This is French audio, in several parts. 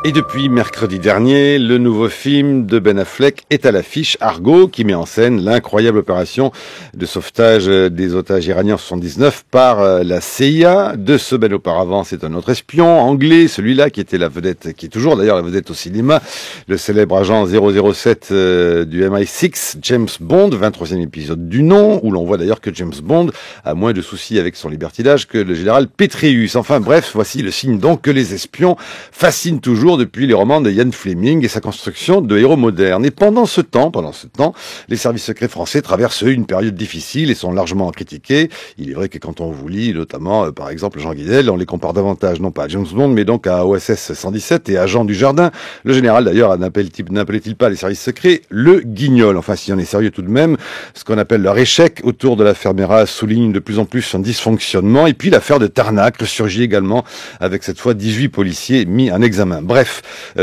Et depuis mercredi dernier, le nouveau film de Ben Affleck est à l'affiche, Argo, qui met en scène l'incroyable opération de sauvetage des otages iraniens en 79 par la CIA. 2 semaines auparavant, c'est un autre espion anglais, celui-là qui était la vedette, qui est toujours d'ailleurs la vedette au cinéma, le célèbre agent 007 du MI6, James Bond, 23e épisode du nom, où l'on voit d'ailleurs que James Bond a moins de soucis avec son libertinage que le général Petraeus. Enfin bref, voici le signe donc que les espions fascinent toujours depuis les romans de Ian Fleming et sa construction de héros modernes. Et pendant ce temps, les services secrets français traversent une période difficile et sont largement critiqués. Il est vrai que quand on vous lit, notamment, par exemple, Jean Guidel, on les compare davantage, non pas à James Bond, mais donc à OSS 117 et à Jean Dujardin. Le général, d'ailleurs, n'appelait-il pas les services secrets le guignol? Enfin, si on est sérieux tout de même, ce qu'on appelle leur échec autour de l'affaire Mera souligne de plus en plus son dysfonctionnement. Et puis l'affaire de Tarnac surgit également, avec cette fois 18 policiers mis en examen. Bref,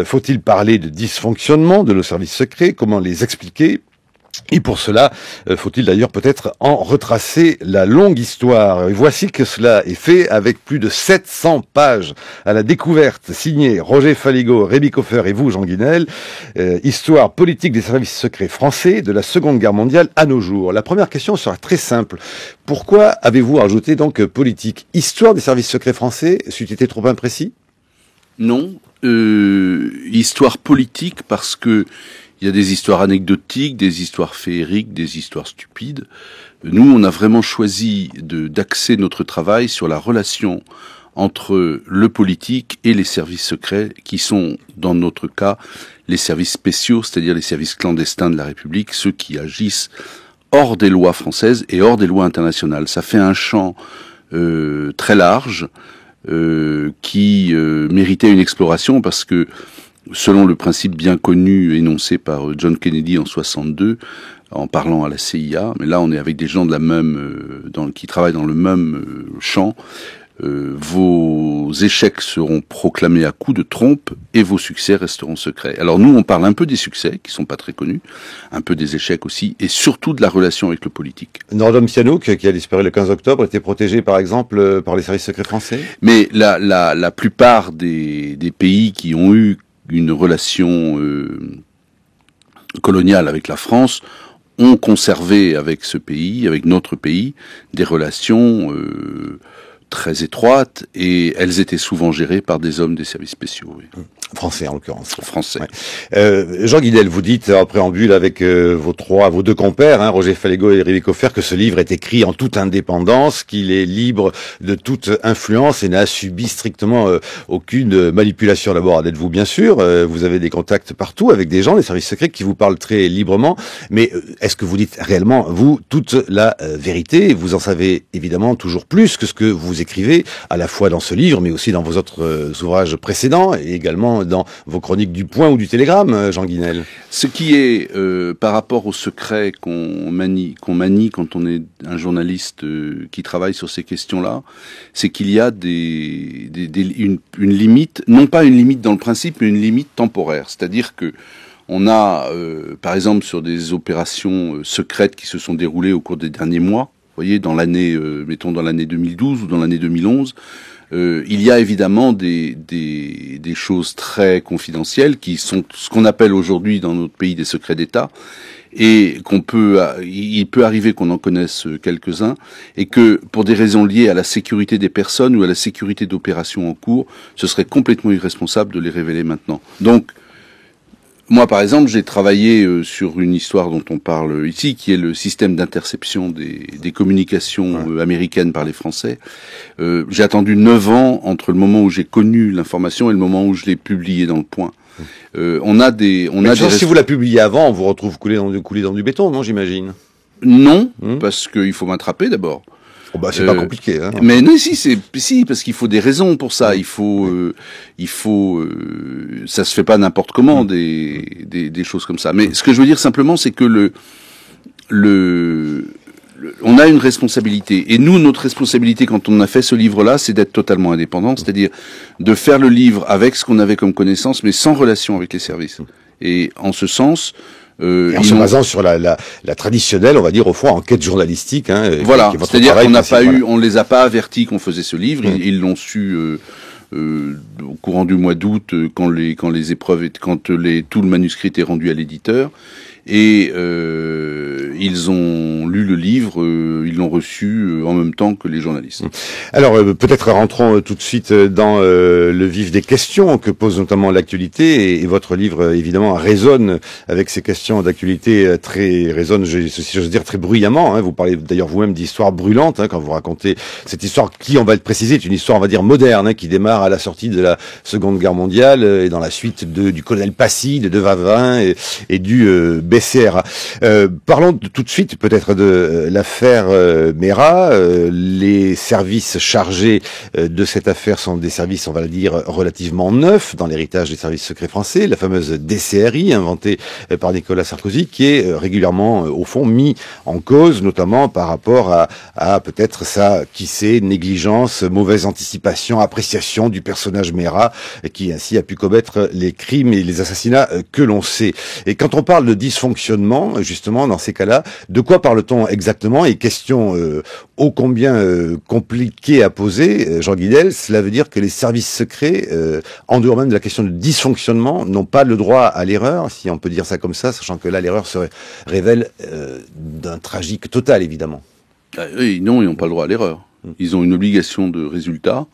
faut-il parler de dysfonctionnement de nos services secrets? Comment les expliquer? Et pour cela, faut-il d'ailleurs peut-être en retracer la longue histoire. Et voici que cela est fait avec plus de 700 pages à la découverte, signé Roger Faligot, Rémi Coffer et vous, Jean Guinel. Histoire politique des services secrets français de la Seconde Guerre mondiale à nos jours. La première question sera très simple. Pourquoi avez-vous ajouté donc politique? Histoire des services secrets français, c'eût été trop imprécis? Non, histoire politique parce que il y a des histoires anecdotiques, des histoires féeriques, des histoires stupides. Nous, on a vraiment choisi d'axer notre travail sur la relation entre le politique et les services secrets, qui sont, dans notre cas, les services spéciaux, c'est-à-dire les services clandestins de la République, ceux qui agissent hors des lois françaises et hors des lois internationales. Ça fait un champ très large qui méritait une exploration parce que, selon le principe bien connu énoncé par John Kennedy en 62, en parlant à la CIA, mais là on est avec des gens de la même, qui travaillent dans le même champ, vos échecs seront proclamés à coups de trompe et vos succès resteront secrets. Alors nous on parle un peu des succès, qui sont pas très connus, un peu des échecs aussi, et surtout de la relation avec le politique. Nordom Sihanouk, qui a disparu le 15 octobre, était protégé par exemple par les services secrets français? Mais la plupart des pays qui ont eu une relation coloniale avec la France ont conservé avec ce pays, avec notre pays, des relations très étroites, et elles étaient souvent gérées par des hommes des services spéciaux. Oui. Français en l'occurrence. Français. Ouais. Jean Guidel, vous dites en préambule avec vos 2 compères, Roger Faligot et Rémi Coffer, que ce livre est écrit en toute indépendance, qu'il est libre de toute influence et n'a subi strictement aucune manipulation. D'abord, êtes-vous bien sûr, vous avez des contacts partout avec des gens, des services secrets qui vous parlent très librement, mais est-ce que vous dites réellement, vous, toute la vérité? Vous en savez évidemment toujours plus que ce que vous écrivez, à la fois dans ce livre, mais aussi dans vos autres ouvrages précédents, et également dans vos chroniques du Point ou du Télégramme, Jean Guinel. Ce qui est, par rapport au secret qu'on manie quand on est un journaliste qui travaille sur ces questions-là, c'est qu'il y a une limite, non pas une limite dans le principe, mais une limite temporaire. C'est-à-dire que on a, par exemple, sur des opérations secrètes qui se sont déroulées au cours des derniers mois, vous voyez, dans l'année, mettons dans l'année 2012 ou dans l'année 2011, il y a évidemment des choses très confidentielles qui sont ce qu'on appelle aujourd'hui dans notre pays des secrets d'État, et il peut arriver qu'on en connaisse quelques-uns, et que pour des raisons liées à la sécurité des personnes ou à la sécurité d'opérations en cours, ce serait complètement irresponsable de les révéler maintenant. Donc, moi, par exemple, j'ai travaillé sur une histoire dont on parle ici, qui est le système d'interception des communications américaines par les Français. J'ai attendu 9 ans entre le moment où j'ai connu l'information et le moment où je l'ai publiée dans le Point. Si vous la publiez avant, on vous retrouve coulé dans du béton, non, j'imagine? Non, parce qu'il faut m'attraper d'abord. Oh bah c'est pas compliqué, hein. Mais non, si, parce qu'il faut des raisons pour ça. Il faut, ça se fait pas n'importe comment des choses comme ça. Mais ce que je veux dire simplement, c'est que on a une responsabilité. Et nous, notre responsabilité quand on a fait ce livre-là, c'est d'être totalement indépendant, c'est-à-dire de faire le livre avec ce qu'on avait comme connaissance, mais sans relation avec les services. Et en ce sens, Et en se basant sur la traditionnelle, on va dire au fond, enquête journalistique. Hein, voilà, c'est-à-dire qu'on n'a pas eu, on les a pas avertis qu'on faisait ce livre. Ils l'ont su au courant du mois d'août, quand les épreuves, tout le manuscrit était rendu à l'éditeur. Et ils ont lu le livre, ils l'ont reçu en même temps que les journalistes. Alors peut-être rentrons tout de suite dans le vif des questions que pose notamment l'actualité, et votre livre évidemment résonne avec ces questions d'actualité, résonne, si j'ose dire, très bruyamment. Hein. Vous parlez d'ailleurs vous-même d'histoire brûlante quand vous racontez cette histoire qui, on va le préciser, est une histoire, on va dire, moderne, qui démarre à la sortie de la Seconde Guerre mondiale et dans la suite du colonel Passy, de Vavrin et du BCRA. Parlons tout de suite peut-être de l'affaire Meyrat. Les services chargés de cette affaire sont des services, on va le dire, relativement neufs dans l'héritage des services secrets français, la fameuse DCRI inventée par Nicolas Sarkozy, qui est régulièrement, au fond, mis en cause, notamment par rapport à peut-être négligence, mauvaise anticipation, appréciation du personnage Meyrat, qui ainsi a pu commettre les crimes et les assassinats que l'on sait. Et quand on parle de dysfonctionnement, justement, dans ces cas-là, de quoi parle-t-on exactement? Et question ô combien compliquée à poser, Jean Guidel, cela veut dire que les services secrets, en dehors même de la question de dysfonctionnement, n'ont pas le droit à l'erreur, si on peut dire ça comme ça, sachant que là, l'erreur se révèle d'un tragique total, évidemment. Oui, non, ils n'ont pas le droit à l'erreur. Ils ont une obligation de résultat.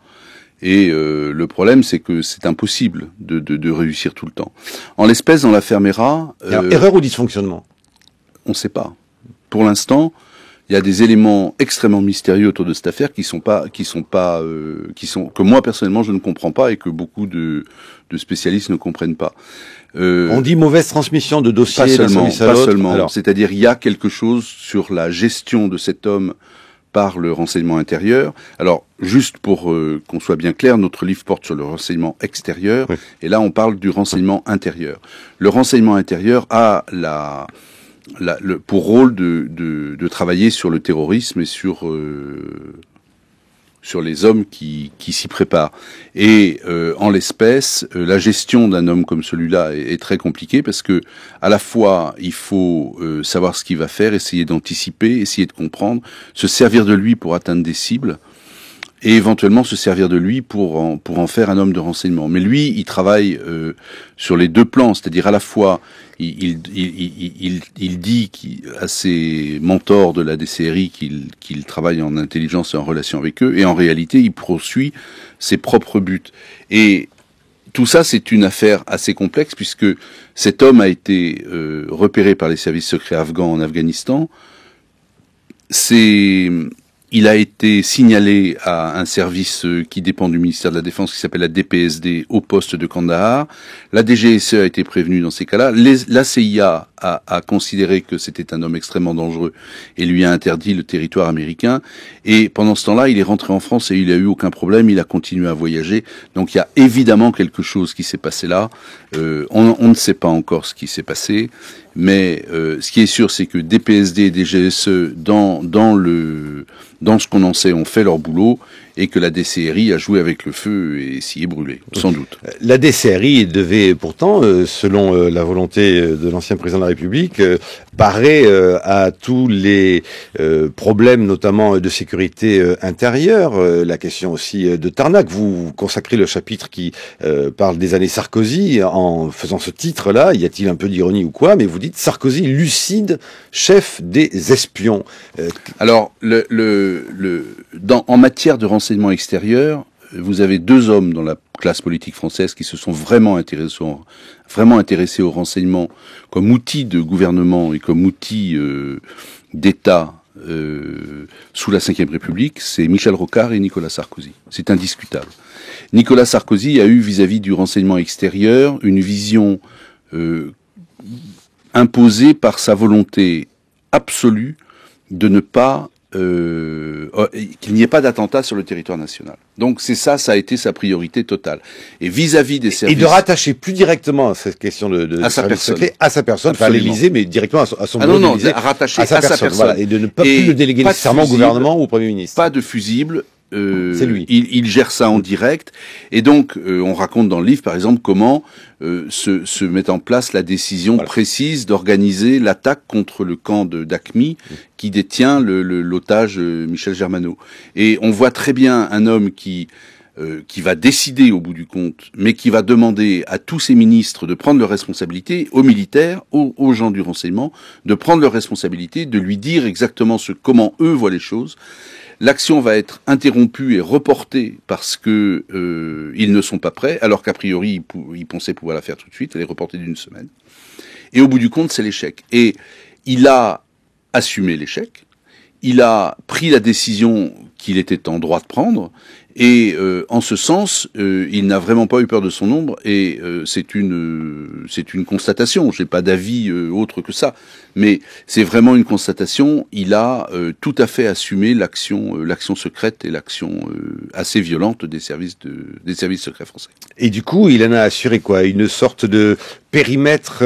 Et le problème, c'est que c'est impossible de réussir tout le temps. En l'espèce, dans l'affaire Meyrat... erreur ou dysfonctionnement? On ne sait pas. Pour l'instant, il y a des éléments extrêmement mystérieux autour de cette affaire que moi, personnellement, je ne comprends pas et que beaucoup de spécialistes ne comprennent pas. On dit mauvaise transmission de dossiers d'un service à l'autre. Pas seulement. C'est-à-dire, il y a quelque chose sur la gestion de cet homme par le renseignement intérieur. Alors, juste pour qu'on soit bien clair, notre livre porte sur le renseignement extérieur, oui. Et là, on parle du renseignement intérieur. Le renseignement intérieur a pour rôle de travailler sur le terrorisme et sur les hommes qui s'y préparent. Et en l'espèce, la gestion d'un homme comme celui-là est très compliquée parce que à la fois il faut savoir ce qu'il va faire, essayer d'anticiper, essayer de comprendre, se servir de lui pour atteindre des cibles et éventuellement se servir de lui pour en faire un homme de renseignement. Mais lui, il travaille sur les deux plans, c'est-à-dire à la fois il dit à ses mentors de la DCRI qu'il travaille en intelligence et en relation avec eux, et en réalité, il poursuit ses propres buts. Et tout ça, c'est une affaire assez complexe, puisque cet homme a été repéré par les services secrets afghans en Afghanistan. Il a été signalé à un service qui dépend du ministère de la Défense, qui s'appelle la DPSD, au poste de Kandahar. La DGSE a été prévenue dans ces cas-là. La CIA a considéré que c'était un homme extrêmement dangereux et lui a interdit le territoire américain. Et pendant ce temps-là, il est rentré en France et il n'a eu aucun problème. Il a continué à voyager. Donc il y a évidemment quelque chose qui s'est passé là. On ne sait pas encore ce qui s'est passé. Mais ce qui est sûr, c'est que DPSD et DGSE, dans ce qu'on en sait, ont fait leur boulot, et que la DCRI a joué avec le feu et s'y est brûlée, sans doute. La DCRI devait pourtant, selon la volonté de l'ancien président de la République, parer à tous les problèmes, notamment de sécurité intérieure, la question aussi de Tarnac. Vous consacrez le chapitre qui parle des années Sarkozy en faisant ce titre-là. Y a-t-il un peu d'ironie ou quoi? Mais vous dites Sarkozy lucide, chef des espions. Alors, en matière de renseignement extérieur, vous avez deux hommes dans la classe politique française qui se sont vraiment intéressés au renseignement comme outil de gouvernement et comme outil d'État sous la Ve République, c'est Michel Rocard et Nicolas Sarkozy. C'est indiscutable. Nicolas Sarkozy a eu vis-à-vis du renseignement extérieur une vision imposée par sa volonté absolue de ne pas qu'il n'y ait pas d'attentat sur le territoire national. Donc ça a été sa priorité totale. Et vis-à-vis des services... Et de rattacher plus directement cette question à sa personne. Secret, à sa personne, enfin à l'Élysée, mais directement à son bureau d'Élysée, rattacher à sa personne. Voilà, et de ne pas plus le déléguer nécessairement au gouvernement ou au Premier ministre. Pas de fusible. C'est lui. Il gère ça en direct, et donc on raconte dans le livre, par exemple, comment se met en place la décision précise d'organiser l'attaque contre le camp d'Aqmi qui détient l'otage Michel Germano. Et on voit très bien un homme qui qui va décider au bout du compte, mais qui va demander à tous ses ministres de prendre leurs responsabilités, aux militaires, aux gens du renseignement, de prendre leurs responsabilités, de lui dire exactement comment eux voient les choses. L'action va être interrompue et reportée parce que ils ne sont pas prêts, alors qu'a priori ils pensaient pouvoir la faire tout de suite. Elle est reportée d'une semaine. Et au bout du compte, c'est l'échec. Et il a assumé l'échec. Il a pris la décision qu'il était en droit de prendre. Et en ce sens, il n'a vraiment pas eu peur de son ombre. Et c'est une constatation. J'ai pas d'avis autre que ça. Mais c'est vraiment une constatation. Il a tout à fait assumé l'action secrète et l'action assez violente des services secrets français. Et du coup, il en a assuré quoi? Une sorte de périmètre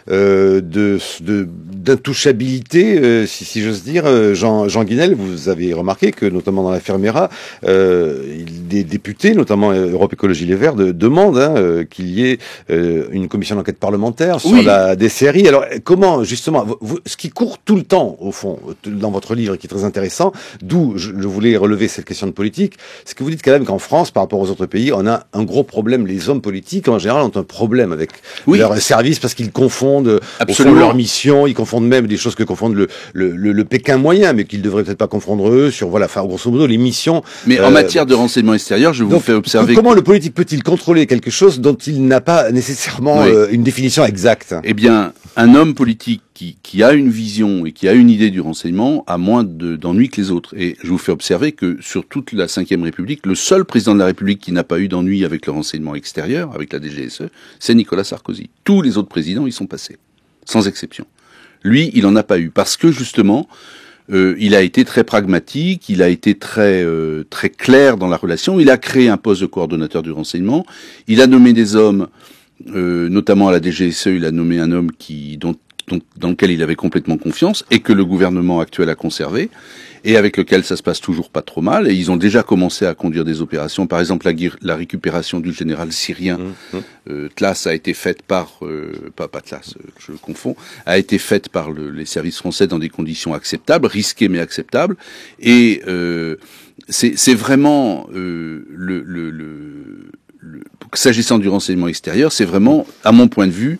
d'intouchabilité, si j'ose dire. Jean Guinel, vous avez remarqué que notamment dans l'affaire Mera, des députés, notamment Europe Écologie Les Verts, demandent qu'il y ait une commission d'enquête parlementaire sur la DCRI. Alors comment justement, ce qui court tout le temps au fond dans votre livre et qui est très intéressant, d'où je voulais relever cette question de politique, c'est que vous dites quand même qu'en France, par rapport aux autres pays, on a un gros problème. Les hommes politiques en général ont un problème avec leur service parce qu'ils confondent au fond, leur mission, ils confondent même des choses que confondent le Pékin moyen, mais qu'ils devraient peut-être pas confondre eux sur grosso modo les missions. Mais en matière de renseignement extérieur, je vous fais observer. Comment le politique peut-il contrôler quelque chose dont il n'a pas nécessairement une définition exacte? Eh bien, un homme politique qui a une vision et qui a une idée du renseignement a moins d'ennuis que les autres. Et je vous fais observer que sur toute la Ve République, le seul président de la République qui n'a pas eu d'ennuis avec le renseignement extérieur, avec la DGSE, c'est Nicolas Sarkozy. Tous les autres présidents y sont passés, sans exception. Lui, il en a pas eu parce que justement, il a été très pragmatique, il a été très clair dans la relation. Il a créé un poste de coordonnateur du renseignement. Il a nommé des hommes, notamment à la DGSE, il a nommé un homme dans lequel il avait complètement confiance et que le gouvernement actuel a conservé et avec lequel ça se passe toujours pas trop mal. Et ils ont déjà commencé à conduire des opérations. Par exemple, la récupération du général syrien Tlass a été faite par pas Tlass, je confonds, a été faite par les services français dans des conditions acceptables, risquées mais acceptables. Et c'est vraiment s'agissant du renseignement extérieur, c'est vraiment, à mon point de vue,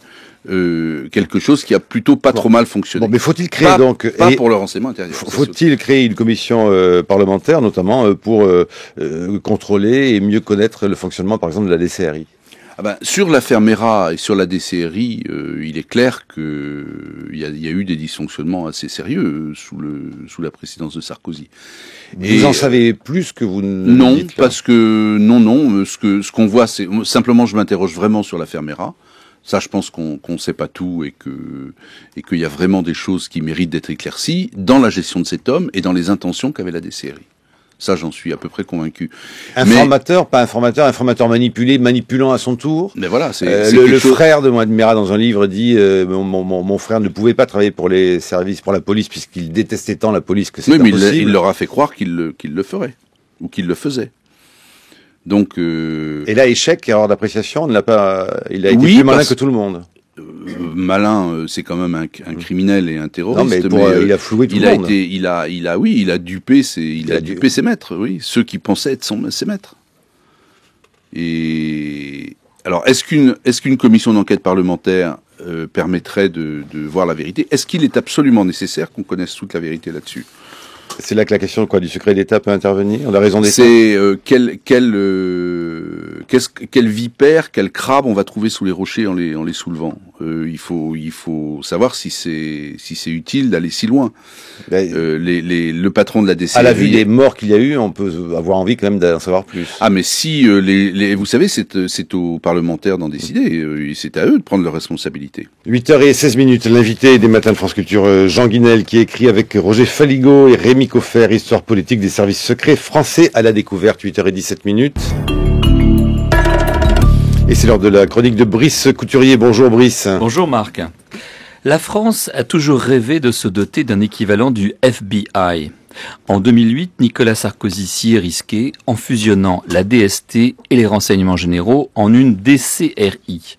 quelque chose qui a plutôt pas trop mal fonctionné. Mais faut-il créer pas pour le renseignement intérieur. Faut-il créer une commission parlementaire, notamment pour contrôler et mieux connaître le fonctionnement, par exemple, de la DCRI? Sur l'affaire Mera et sur la DCRI, il est clair que il y a eu des dysfonctionnements assez sérieux sous la présidence de Sarkozy. Vous en savez plus que vous ne dites là. Parce que ce qu'on voit, c'est simplement, je m'interroge vraiment sur l'affaire Mera. Ça, je pense qu'on sait pas tout et qu'il y a vraiment des choses qui méritent d'être éclaircies dans la gestion de cet homme et dans les intentions qu'avait la DCRI. Ça, j'en suis à peu près convaincu. Informateur, pas informateur, informateur manipulé, manipulant à son tour. Mais voilà, le frère de Mera dans un livre dit mon frère ne pouvait pas travailler pour les services, pour la police, puisqu'il détestait tant la police que c'est impossible. Mais il leur a fait croire qu'il le ferait ou qu'il le faisait. Donc et là, échec, erreur d'appréciation, il a été plus malin que tout le monde. Malin, c'est quand même un criminel et un terroriste. Non, mais il a floué tout le monde. Il a dupé ses maîtres, oui, ceux qui pensaient être ses maîtres. Et alors, est-ce qu'une commission d'enquête parlementaire permettrait de voir la vérité? Est-ce qu'il est absolument nécessaire qu'on connaisse toute la vérité là-dessus? C'est là que la question du secret d'État peut intervenir. On a raison d'État. C'est quel vipère, quel crabe on va trouver sous les rochers en les soulevant. Il faut savoir si c'est utile d'aller si loin. Le patron de la DCRI. À la vue des morts qu'il y a eu, on peut avoir envie quand même d'en savoir plus. Ah, mais si vous savez, c'est aux parlementaires d'en décider. C'est à eux de prendre leurs responsabilités. 8h16. L'invité des Matins de France Culture, Jean Guinel, qui écrit avec Roger Faligot et Rémi Coffer, Histoire politique des services secrets français à la découverte. 8h17. Et c'est l'heure de la chronique de Brice Couturier. Bonjour Brice. Bonjour Marc. La France a toujours rêvé de se doter d'un équivalent du FBI. En 2008, Nicolas Sarkozy s'y est risqué en fusionnant la DST et les renseignements généraux en une DCRI.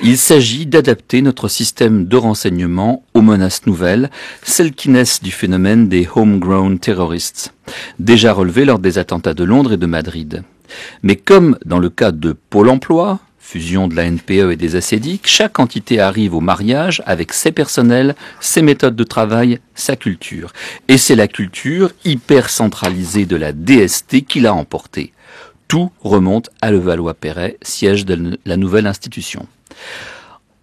Il s'agit d'adapter notre système de renseignement aux menaces nouvelles, celles qui naissent du phénomène des homegrown terrorists, déjà relevées lors des attentats de Londres et de Madrid. Mais comme dans le cas de Pôle emploi, fusion de la NPE et des ACDIC, chaque entité arrive au mariage avec ses personnels, ses méthodes de travail, sa culture. Et c'est la culture hyper centralisée de la DST qui l'a emporté. Tout remonte à Levallois-Perret, siège de la nouvelle institution.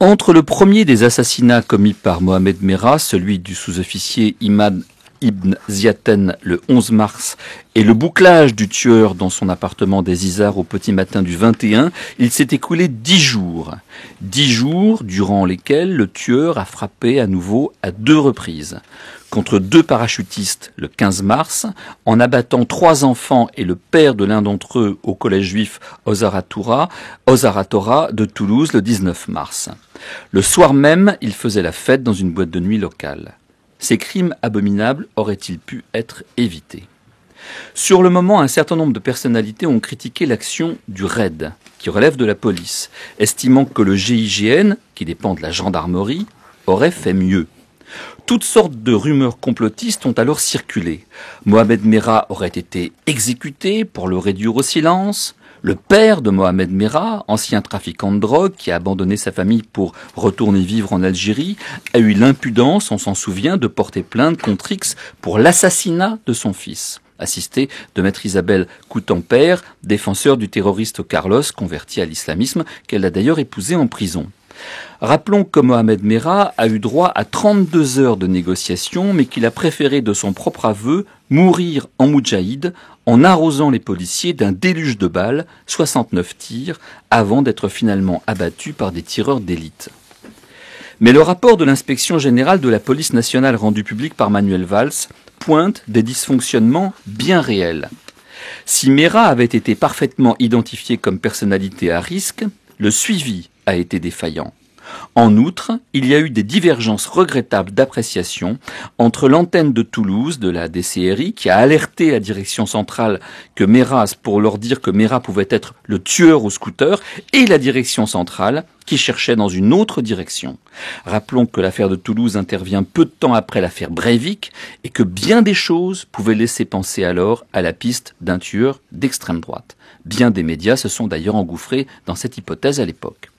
Entre le premier des assassinats commis par Mohamed Merah, celui du sous-officier Imad Ibn Ziaten le 11 mars et le bouclage du tueur dans son appartement des Izards au petit matin du 21, il s'est écoulé 10 jours. 10 jours durant lesquels le tueur a frappé à nouveau à 2 reprises. Contre 2 parachutistes le 15 mars, en abattant 3 enfants et le père de l'un d'entre eux au collège juif Ozaratora de Toulouse le 19 mars. Le soir même, il faisait la fête dans une boîte de nuit locale. Ces crimes abominables auraient-ils pu être évités ? Sur le moment, un certain nombre de personnalités ont critiqué l'action du RAID, qui relève de la police, estimant que le GIGN, qui dépend de la gendarmerie, aurait fait mieux. Toutes sortes de rumeurs complotistes ont alors circulé. Mohamed Merah aurait été exécuté pour le réduire au silence. Le père de Mohamed Merah, ancien trafiquant de drogue qui a abandonné sa famille pour retourner vivre en Algérie, a eu l'impudence, on s'en souvient, de porter plainte contre X pour l'assassinat de son fils, assisté de maître Isabelle Coutempère, défenseur du terroriste Carlos, converti à l'islamisme, qu'elle a d'ailleurs épousé en prison. Rappelons que Mohamed Merah a eu droit à 32 heures de négociation, mais qu'il a préféré de son propre aveu mourir en moudjahid en arrosant les policiers d'un déluge de balles, 69 tirs, avant d'être finalement abattu par des tireurs d'élite. Mais le rapport de l'inspection générale de la police nationale rendu public par Manuel Valls pointe des dysfonctionnements bien réels. Si Merah avait été parfaitement identifié comme personnalité à risque, le suivi a été défaillant. En outre, il y a eu des divergences regrettables d'appréciation entre l'antenne de Toulouse de la DCRI qui a alerté la direction centrale que Merah, pour leur dire que Merah pouvait être le tueur au scooter, et la direction centrale qui cherchait dans une autre direction. Rappelons que l'affaire de Toulouse intervient peu de temps après l'affaire Breivik et que bien des choses pouvaient laisser penser alors à la piste d'un tueur d'extrême droite. Bien des médias se sont d'ailleurs engouffrés dans cette hypothèse à l'époque.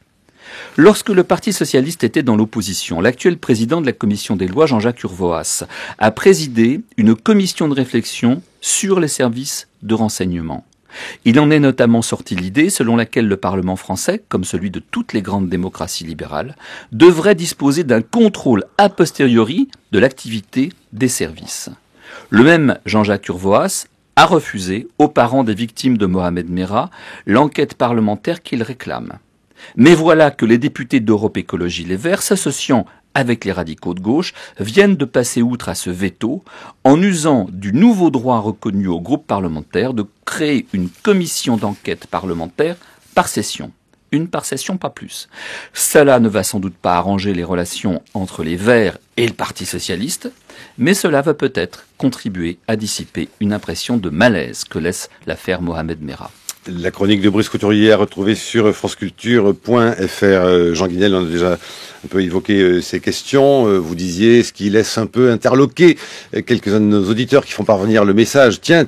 Lorsque le Parti socialiste était dans l'opposition, l'actuel président de la commission des lois, Jean-Jacques Urvoas, a présidé une commission de réflexion sur les services de renseignement. Il en est notamment sorti l'idée selon laquelle le Parlement français, comme celui de toutes les grandes démocraties libérales, devrait disposer d'un contrôle a posteriori de l'activité des services. Le même Jean-Jacques Urvoas a refusé aux parents des victimes de Mohamed Merah l'enquête parlementaire qu'il réclame. Mais voilà que les députés d'Europe Écologie Les Verts, s'associant avec les radicaux de gauche, viennent de passer outre à ce veto en usant du nouveau droit reconnu au groupe parlementaire de créer une commission d'enquête parlementaire par session. Une par session, pas plus. Cela ne va sans doute pas arranger les relations entre les Verts et le Parti socialiste, mais cela va peut-être contribuer à dissiper une impression de malaise que laisse l'affaire Mohamed Merah. La chronique de Brice Couturier à retrouver sur franceculture.fr. Jean Guinel, on a déjà un peu évoqué ces questions. Vous disiez ce qui laisse un peu interloquer quelques-uns de nos auditeurs qui font parvenir le message. Tiens,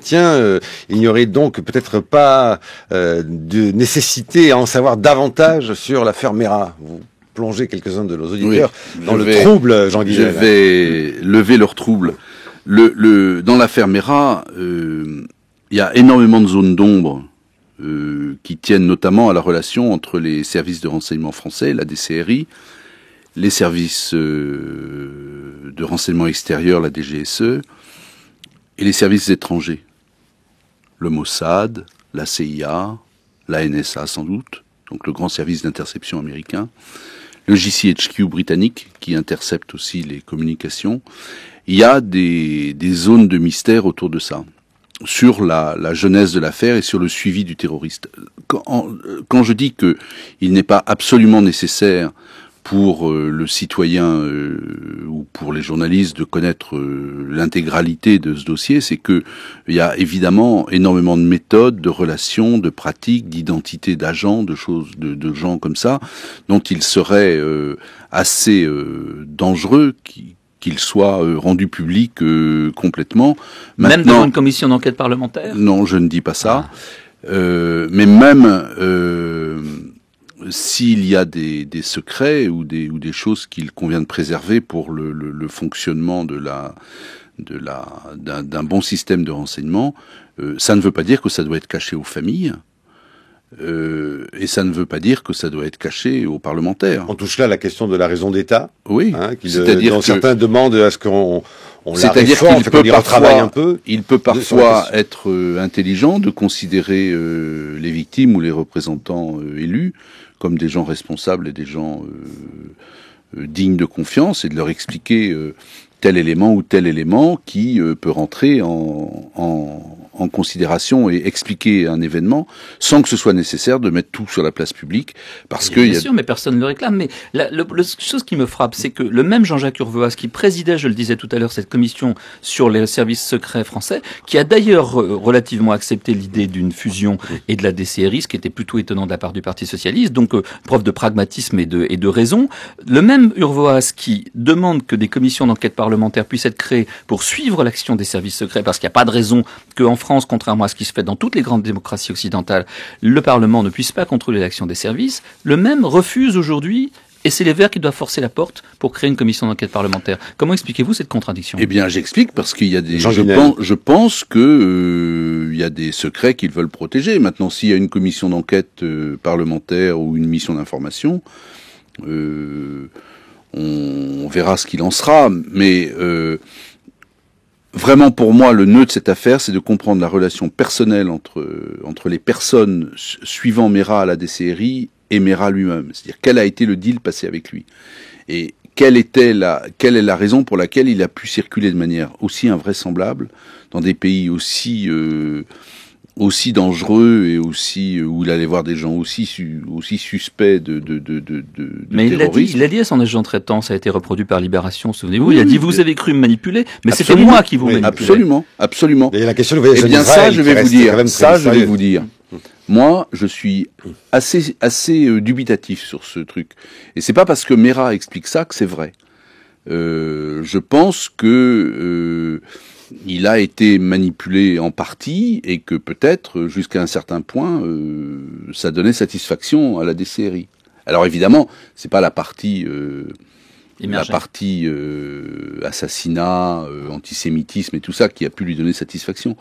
il n'y aurait donc peut-être pas de nécessité à en savoir davantage sur l'affaire Merah. Vous plongez quelques-uns de nos auditeurs dans le trouble, Jean Guinel. Je vais lever leur trouble. Dans l'affaire Merah, il y a énormément de zones d'ombre qui tiennent notamment à la relation entre les services de renseignement français, la DCRI, les services de renseignement extérieur, la DGSE, et les services étrangers, le Mossad, la CIA, la NSA sans doute, donc le grand service d'interception américain, le GCHQ britannique qui intercepte aussi les communications. Il y a des zones de mystère autour de ça, sur la genèse de l'affaire et sur le suivi du terroriste. Quand je dis que il n'est pas absolument nécessaire pour le citoyen ou pour les journalistes de connaître l'intégralité de ce dossier, c'est que il y a évidemment énormément de méthodes, de relations, de pratiques, d'identités d'agents, de choses, de gens comme ça, dont il serait assez dangereux qu'il soit rendu public complètement. Même devant une commission d'enquête parlementaire ? Non, je ne dis pas ça. Mais même s'il y a des secrets ou des choses qu'il convient de préserver pour le fonctionnement d'un bon système de renseignement, ça ne veut pas dire que ça doit être caché aux familles. Et ça ne veut pas dire que ça doit être caché aux parlementaires. On touche là à la question de la raison d'État. Oui. C'est-à-dire que certains demandent à ce qu'on la réforme, qu'on y retravaille un peu. Il peut parfois être intelligent de considérer les victimes ou les représentants élus comme des gens responsables et des gens dignes de confiance et de leur expliquer tel élément ou tel élément qui peut rentrer en considération et expliquer un événement sans que ce soit nécessaire de mettre tout sur la place publique parce que bien sûr, mais personne ne le réclame. Mais la chose qui me frappe, c'est que le même Jean-Jacques Urvoas qui présidait, je le disais tout à l'heure, cette commission sur les services secrets français, qui a d'ailleurs relativement accepté l'idée d'une fusion et de la DCRI, ce qui était plutôt étonnant de la part du Parti socialiste, donc preuve de pragmatisme et de raison. Le même Urvoas qui demande que des commissions d'enquête parlementaire puissent être créées pour suivre l'action des services secrets, parce qu'il n'y a pas de raison qu'en France, contrairement à ce qui se fait dans toutes les grandes démocraties occidentales, le Parlement ne puisse pas contrôler l'action des services, le même refuse aujourd'hui, et c'est les Verts qui doivent forcer la porte pour créer une commission d'enquête parlementaire. Comment expliquez-vous cette contradiction ? Eh bien, j'explique parce qu'il y a des... Je pense que il y a des secrets qu'ils veulent protéger. Maintenant, s'il y a une commission d'enquête parlementaire ou une mission d'information, on verra ce qu'il en sera, mais vraiment pour moi le nœud de cette affaire, c'est de comprendre la relation personnelle entre les personnes suivant Merat à la DCRI et Merat lui-même. C'est-à-dire quel a été le deal passé avec lui et quelle est la raison pour laquelle il a pu circuler de manière aussi invraisemblable dans des pays aussi dangereux et aussi où il allait voir des gens aussi suspects de mais terrorisme. Il a dit à son agent traitant, ça a été reproduit par Libération, souvenez-vous, il a dit vous avez cru me manipuler, mais c'était moi qui vous manipulais. Absolument. Et la question, eh bien ça, je vais vous dire. Moi, je suis assez dubitatif sur ce truc. Et c'est pas parce que Merat explique ça que c'est vrai. Je pense que il a été manipulé en partie et que peut-être, jusqu'à un certain point, ça donnait satisfaction à la DCRI. Alors évidemment, c'est pas la partie assassinat, antisémitisme et tout ça qui a pu lui donner satisfaction.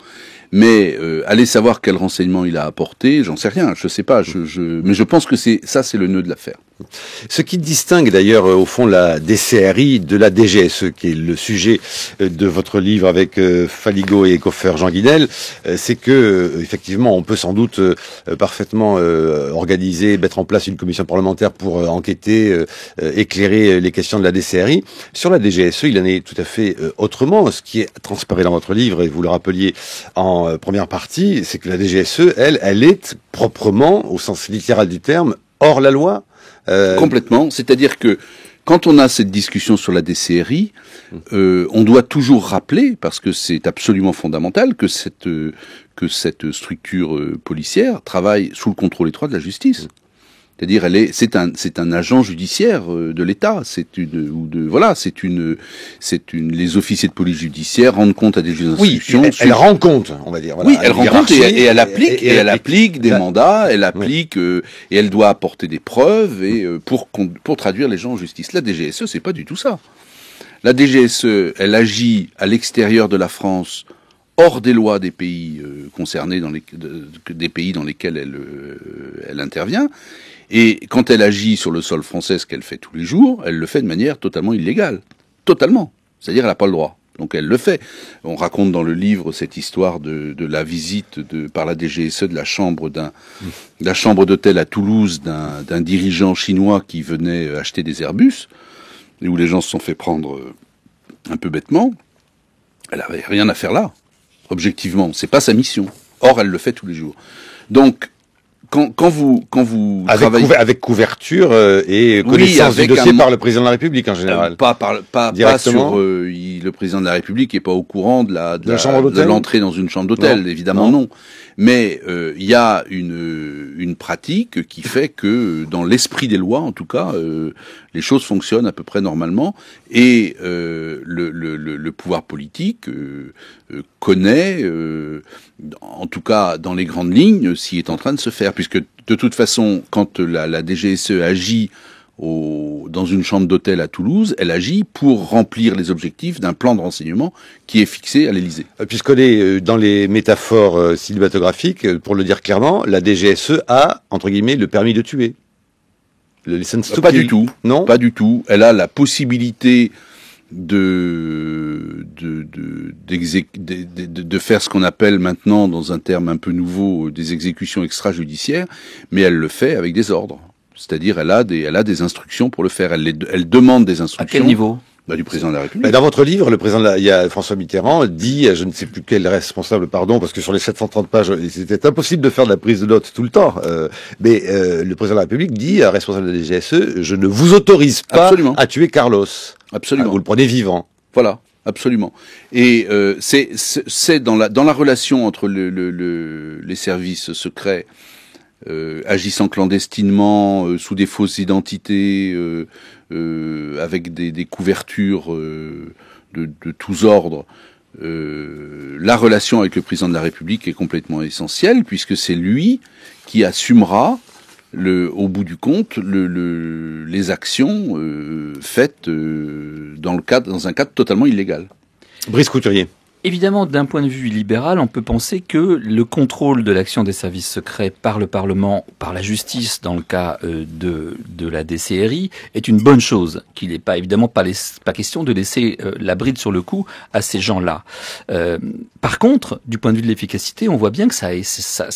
Mais aller savoir quel renseignement il a apporté, j'en sais rien, je sais pas. Mais je pense que c'est le nœud de l'affaire. Ce qui distingue d'ailleurs au fond la DCRI de la DGSE, qui est le sujet de votre livre avec Faligot et Koffer Jean Guinel, c'est que effectivement on peut sans doute parfaitement organiser, mettre en place une commission parlementaire pour enquêter, éclairer les questions de la DCRI. Sur la DGSE, il en est tout à fait autrement. Ce qui est transparaît dans votre livre, et vous le rappeliez en première partie, c'est que la DGSE, elle est proprement, au sens littéral du terme, hors la loi. Complètement. C'est-à-dire que quand on a cette discussion sur la DCRI, on doit toujours rappeler, parce que c'est absolument fondamental, que cette structure policière travaille sous le contrôle étroit de la justice. C'est-à-dire, c'est un agent judiciaire de l'État. Les officiers de police judiciaire rendent compte à des juges d'instruction. Oui, elle rend compte, on va dire. Voilà, oui, elle rend compte et elle applique des mandats, elle applique et elle doit apporter des preuves et pour traduire les gens en justice. La DGSE, c'est pas du tout ça. La DGSE, elle agit à l'extérieur de la France, hors des lois des pays concernés, des pays dans lesquels elle intervient. Et quand elle agit sur le sol français, ce qu'elle fait tous les jours, elle le fait de manière totalement illégale. Totalement. C'est-à-dire, elle n'a pas le droit. Donc elle le fait. On raconte dans le livre cette histoire de la visite par la DGSE de la chambre d'hôtel à Toulouse d'un dirigeant chinois qui venait acheter des Airbus, et où les gens se sont fait prendre un peu bêtement. Elle avait rien à faire là. Objectivement, c'est pas sa mission. Or, elle le fait tous les jours. Donc, quand vous travaillez avec couverture et connaissance du dossier par le président de la République en général. Pas sur le président de la République est pas au courant de l'entrée dans une chambre d'hôtel, évidemment non. Mais il y a une pratique qui fait que, dans l'esprit des lois, en tout cas, les choses fonctionnent à peu près normalement, et le pouvoir politique connaît, en tout cas dans les grandes lignes, ce qui est en train de se faire, puisque de toute façon, quand la DGSE agit dans une chambre d'hôtel à Toulouse, elle agit pour remplir les objectifs d'un plan de renseignement qui est fixé à l'Élysée. Puisqu'on est dans les métaphores cinématographiques, pour le dire clairement, la DGSE a, entre guillemets, le permis de tuer. Le license to Pas kill. du tout. Non. Pas du tout. Elle a la possibilité de faire ce qu'on appelle maintenant, dans un terme un peu nouveau, des exécutions extrajudiciaires, mais elle le fait avec des ordres. C'est-à-dire, elle a des instructions pour le faire. Elle demande des instructions. À quel niveau? Du président de la République. Dans votre livre, le président François Mitterrand dit, je ne sais plus quel responsable, pardon, parce que sur les 730 pages, c'était impossible de faire de la prise de notes tout le temps. Mais le président de la République dit, responsable de la DGSE, je ne vous autorise pas à tuer Carlos. Absolument. Vous le prenez vivant. Voilà. Absolument. Et c'est dans la relation entre les services secrets agissant clandestinement, sous des fausses identités, avec des couvertures de tous ordres. La relation avec le président de la République est complètement essentielle, puisque c'est lui qui assumera, au bout du compte, les actions faites dans un cadre totalement illégal. Brice Couturier. Évidemment, d'un point de vue libéral, on peut penser que le contrôle de l'action des services secrets par le Parlement, par la justice, dans le cas de la DCRI, est une bonne chose. Qu'il n'est pas évidemment pas question de laisser la bride sur le cou à ces gens-là. Par contre, du point de vue de l'efficacité, on voit bien que ça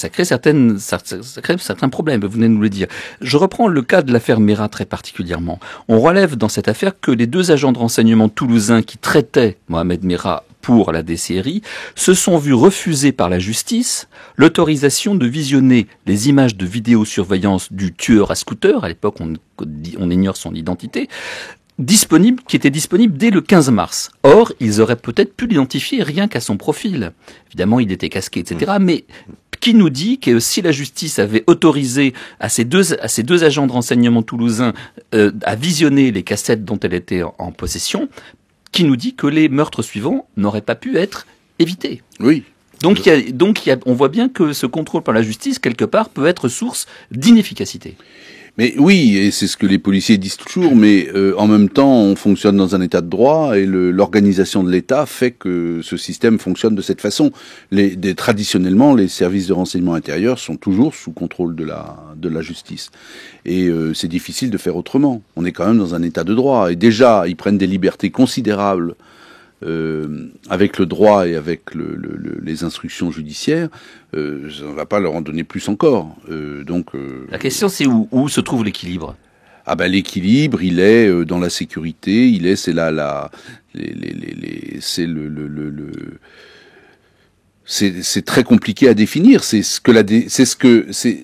crée certains problèmes. Vous venez de nous le dire. Je reprends le cas de l'affaire Mera très particulièrement. On relève dans cette affaire que les 2 agents de renseignement toulousains qui traitaient Mohamed Mera pour la DCRI, se sont vus refuser par la justice l'autorisation de visionner les images de vidéosurveillance du tueur à scooter, à l'époque on ignore son identité, qui était disponible dès le 15 mars. Or, ils auraient peut-être pu l'identifier rien qu'à son profil. Évidemment, il était casqué, etc. Mais qui nous dit que si la justice avait autorisé à ces deux agents de renseignement toulousains à visionner les cassettes dont elle était en possession, qui nous dit que les meurtres suivants n'auraient pas pu être évités. Oui. Donc on voit bien que ce contrôle par la justice, quelque part, peut être source d'inefficacité. Mais oui, et c'est ce que les policiers disent toujours, mais en même temps, on fonctionne dans un état de droit et l'organisation de l'État fait que ce système fonctionne de cette façon. Traditionnellement, les services de renseignement intérieur sont toujours sous contrôle de la justice. Et c'est difficile de faire autrement. On est quand même dans un état de droit. Et déjà, ils prennent des libertés considérables avec le droit et avec les instructions judiciaires, ça ne va pas leur en donner plus encore. La question, c'est où se trouve l'équilibre ? L'équilibre, il est dans la sécurité, c'est très compliqué à définir.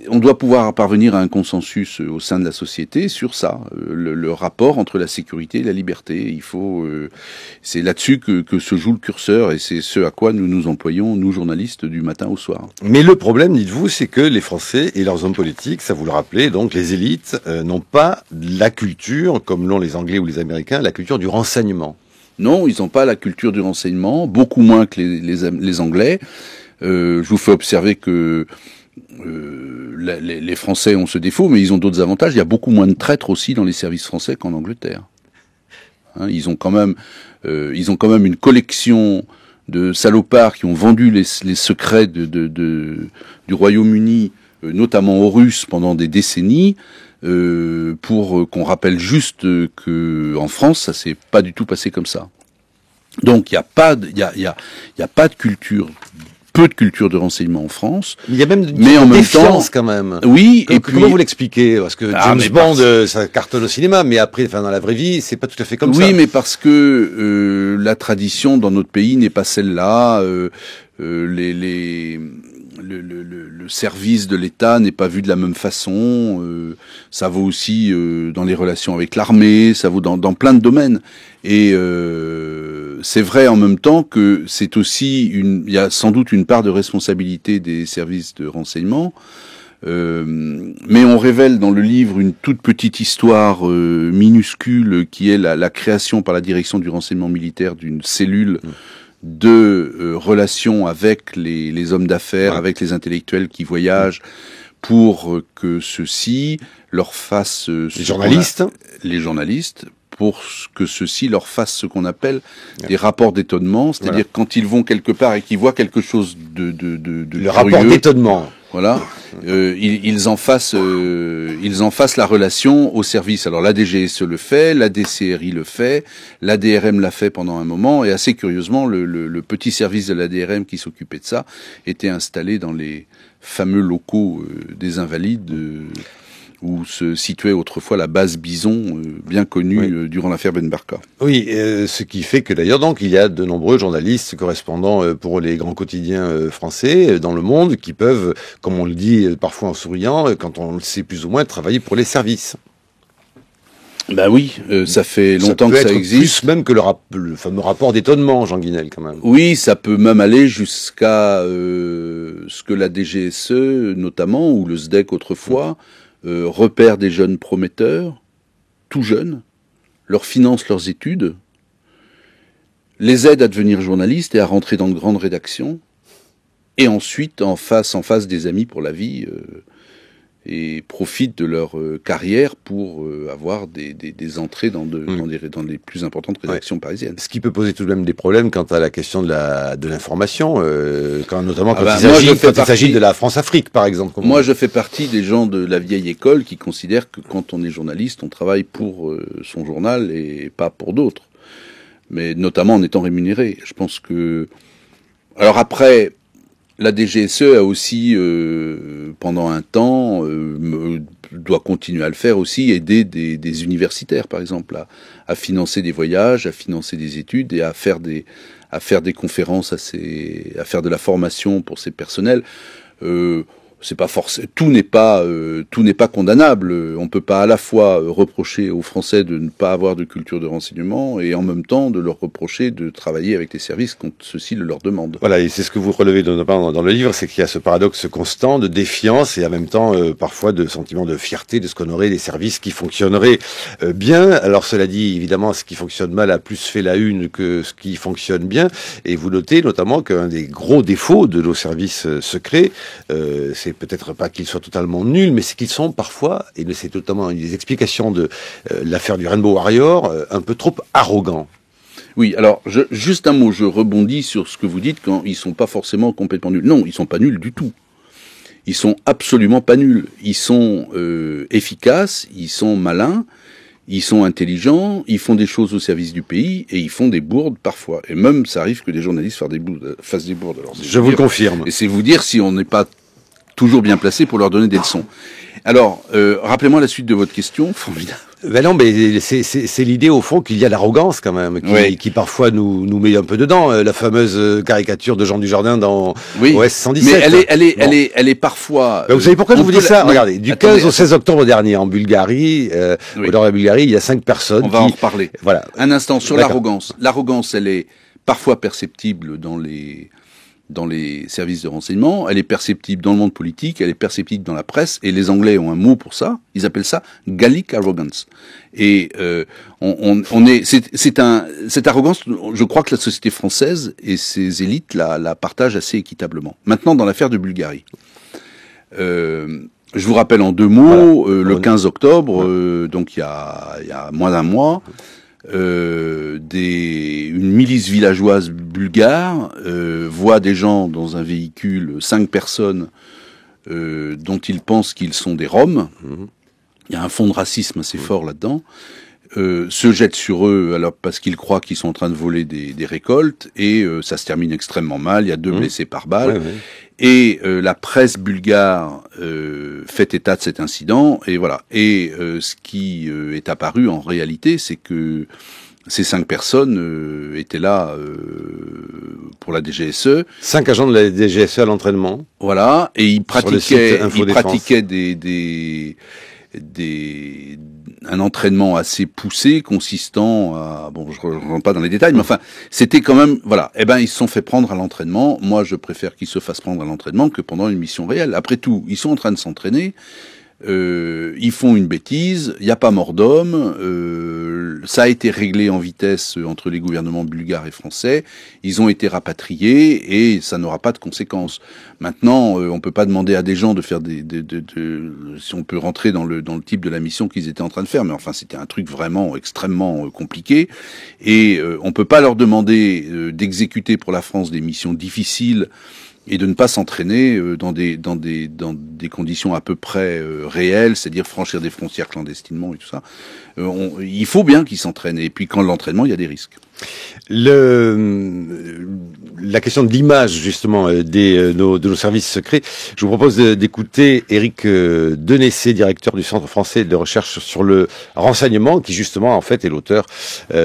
On doit pouvoir parvenir à un consensus au sein de la société sur ça, le rapport entre la sécurité et la liberté. C'est là-dessus que se joue le curseur, et c'est ce à quoi nous nous employons, nous journalistes, du matin au soir. Mais le problème, dites-vous, c'est que les Français et leurs hommes politiques, ça vous le rappelez, donc les élites, n'ont pas la culture, comme l'ont les Anglais ou les Américains, la culture du renseignement. Non, ils n'ont pas la culture du renseignement, beaucoup moins que les Anglais. Je vous fais observer que les Français ont ce défaut, mais ils ont d'autres avantages. Il y a beaucoup moins de traîtres aussi dans les services français qu'en Angleterre. Ils ont quand même une collection de salopards qui ont vendu les secrets du Royaume-Uni, notamment aux Russes, pendant des décennies. Pour qu'on rappelle juste que en France, ça s'est pas du tout passé comme ça. Donc il y a pas de culture, peu de culture de renseignement en France. Il y a même mais en même temps, quand même. Oui. Comment vous l'expliquez ? Parce que James Bond, ça cartonne au cinéma, mais après, dans la vraie vie, c'est pas tout à fait comme ça. Oui, mais parce que la tradition dans notre pays n'est pas celle-là. Le service de l'État n'est pas vu de la même façon. Ça vaut aussi dans les relations avec l'armée, ça vaut dans plein de domaines. Et c'est vrai en même temps que c'est aussi il y a sans doute une part de responsabilité des services de renseignement. Mais on révèle dans le livre une toute petite histoire minuscule qui est la création par la direction du renseignement militaire d'une cellule de relations avec les hommes d'affaires, avec les intellectuels qui voyagent, pour que ceux-ci leur fassent... les journalistes, pour que ceux-ci leur fassent ce qu'on appelle des rapports d'étonnement, c'est-à-dire quand ils vont quelque part et qu'ils voient quelque chose de le curieux, rapport d'étonnement. Voilà, ils en fassent la relation au service. Alors la DGSE le fait, la DCRI le fait, la DRM l'a fait pendant un moment, et assez curieusement, le petit service de la DRM qui s'occupait de ça était installé dans les fameux locaux des Invalides, où se situait autrefois la base Bison, bien connue durant l'affaire Ben Barka. Oui, ce qui fait que d'ailleurs donc il y a de nombreux journalistes correspondants pour les grands quotidiens français dans le monde qui peuvent, comme on le dit parfois en souriant, quand on le sait plus ou moins, travailler pour les services. Ben oui, ça fait longtemps que ça existe. Plus même que le fameux rapport d'étonnement, Jean Guinel, quand même. Oui, ça peut même aller jusqu'à ce que la DGSE, notamment, ou le SDEC autrefois, repèrent des jeunes prometteurs, tout jeunes, leur financent leurs études, les aident à devenir journalistes et à rentrer dans de grandes rédactions, et ensuite en face des amis pour la vie, et profitent de leur carrière pour avoir des entrées dans les plus importantes rédactions parisiennes. Ce qui peut poser tout de même des problèmes quant à la question de l'information, notamment quand il s'agit de la France-Afrique, par exemple. Moi, je fais partie des gens de la vieille école qui considèrent que quand on est journaliste, on travaille pour son journal et pas pour d'autres. Mais notamment en étant rémunéré. Je pense que... Alors après... La DGSE a aussi, pendant un temps, doit continuer à le faire aussi, aider des universitaires, par exemple, à financer des voyages, à financer des études et à faire des conférences, à faire de la formation pour ces personnels. C'est pas forcément, tout n'est pas condamnable. On peut pas à la fois reprocher aux Français de ne pas avoir de culture de renseignement et en même temps de leur reprocher de travailler avec les services quand ceux-ci le leur demandent. Voilà, et c'est ce que vous relevez dans le livre, c'est qu'il y a ce paradoxe constant de défiance et en même temps parfois de sentiment de fierté de ce qu'on aurait des services qui fonctionneraient bien. Alors cela dit, évidemment, ce qui fonctionne mal a plus fait la une que ce qui fonctionne bien. Et vous notez notamment qu'un des gros défauts de nos services secrets, c'est peut-être pas qu'ils soient totalement nuls, mais c'est qu'ils sont parfois, et c'est notamment une des explications de l'affaire du Rainbow Warrior, un peu trop arrogants. Oui, alors, juste un mot, je rebondis sur ce que vous dites quand ils sont pas forcément complètement nuls. Non, ils sont pas nuls du tout. Ils sont absolument pas nuls. Ils sont efficaces, ils sont malins, ils sont intelligents, ils font des choses au service du pays et ils font des bourdes parfois. Et même, ça arrive que des journalistes fassent des bourdes. Alors, je vous le confirme. Et c'est vous dire si on n'est pas toujours bien placé pour leur donner des leçons. Alors, rappelez-moi la suite de votre question, formidable. Ben non, mais c'est l'idée au fond qu'il y a l'arrogance quand même, qui parfois nous met un peu dedans. La fameuse caricature de Jean Dujardin dans OS 117. Mais elle est parfois. Ben vous savez pourquoi je vous dis ça? Regardez, du 15 au 16 octobre dernier en Bulgarie, au nord de la Bulgarie, il y a 5 personnes. On va en reparler. Voilà. Un instant sur l'arrogance. L'arrogance, elle est parfois perceptible dans les services de renseignement, elle est perceptible dans le monde politique, elle est perceptible dans la presse, et les Anglais ont un mot pour ça, ils appellent ça Gallic arrogance. Et cette arrogance, je crois que la société française et ses élites la partagent assez équitablement. Maintenant, dans l'affaire de Bulgarie, je vous rappelle en 2 mots, le 15 octobre, donc il y a moins d'un mois, une milice villageoise bulgare voit des gens dans un véhicule, 5 personnes dont ils pensent qu'ils sont des Roms. Il y a un fond de racisme assez fort là-dedans. Se jettent sur eux alors parce qu'ils croient qu'ils sont en train de voler des récoltes et ça se termine extrêmement mal. Il y a 2 blessés par balle. Et la presse bulgare fait état de cet incident et voilà. Et ce qui est apparu en réalité, c'est que ces 5 personnes étaient là pour la DGSE. 5 agents de la DGSE à l'entraînement. Voilà, et ils pratiquaient un entraînement assez poussé, consistant à, bon, je ne rentre pas dans les détails, mais enfin, c'était quand même, voilà, eh ben, ils se sont fait prendre à l'entraînement. Moi, je préfère qu'ils se fassent prendre à l'entraînement que pendant une mission réelle. Après tout, ils sont en train de s'entraîner. Ils font une bêtise, il n'y a pas mort d'homme, ça a été réglé en vitesse entre les gouvernements bulgares et français, ils ont été rapatriés et ça n'aura pas de conséquences. Maintenant, on peut pas demander à des gens de faire si on peut rentrer dans le type de la mission qu'ils étaient en train de faire, mais enfin c'était un truc vraiment extrêmement compliqué et on peut pas leur demander d'exécuter pour la France des missions difficiles et de ne pas s'entraîner dans des conditions à peu près réelles, c'est-à-dire franchir des frontières clandestinement et tout ça. Il faut bien qu'ils s'entraînent. Et puis quand l'entraînement, il y a des risques. La question de l'image justement de nos services secrets. Je vous propose d'écouter Éric Denessé, directeur du Centre français de recherche sur le renseignement, qui justement en fait est l'auteur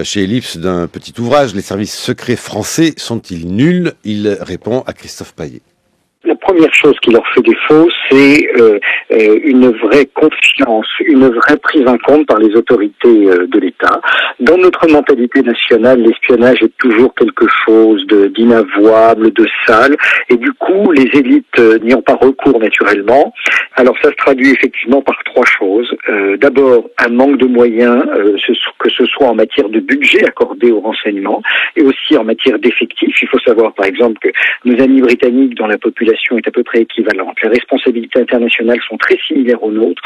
chez Ellipse d'un petit ouvrage. Les services secrets français sont-ils nuls? Il répond à Christophe Payet. La première chose qui leur fait défaut, c'est une vraie confiance, une vraie prise en compte par les autorités de l'État. Dans notre mentalité nationale, l'espionnage est toujours quelque chose d'inavouable, de sale, et du coup, les élites n'y ont pas recours naturellement. Alors ça se traduit effectivement par trois choses. D'abord, un manque de moyens, que ce soit en matière de budget accordé au renseignement, et aussi en matière d'effectifs. Il faut savoir, par exemple, que nos amis britanniques, dont la population est à peu près équivalente, les responsabilités internationales sont très similaires aux nôtres,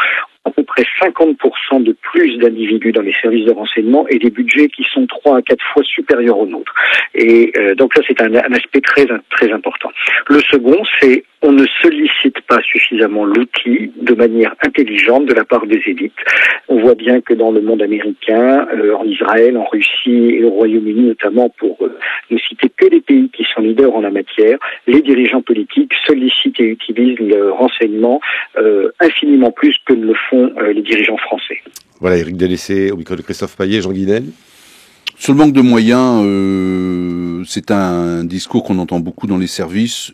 à peu près 50% de plus d'individus dans les services de renseignement et des budgets qui sont 3 à 4 fois supérieurs aux nôtres. Et donc ça, c'est un aspect très très important. Le second, c'est on ne sollicite pas suffisamment l'outil de manière intelligente de la part des élites. On voit bien que dans le monde américain, en Israël, en Russie et au Royaume-Uni notamment, pour ne citer que les pays qui sont leaders en la matière, les dirigeants politiques sollicitent et utilisent le renseignement infiniment plus que ne le font les dirigeants français. Voilà, Éric Denessé au micro de Christophe Payet. Jean Guinel. Sur le manque de moyens, c'est un discours qu'on entend beaucoup dans les services.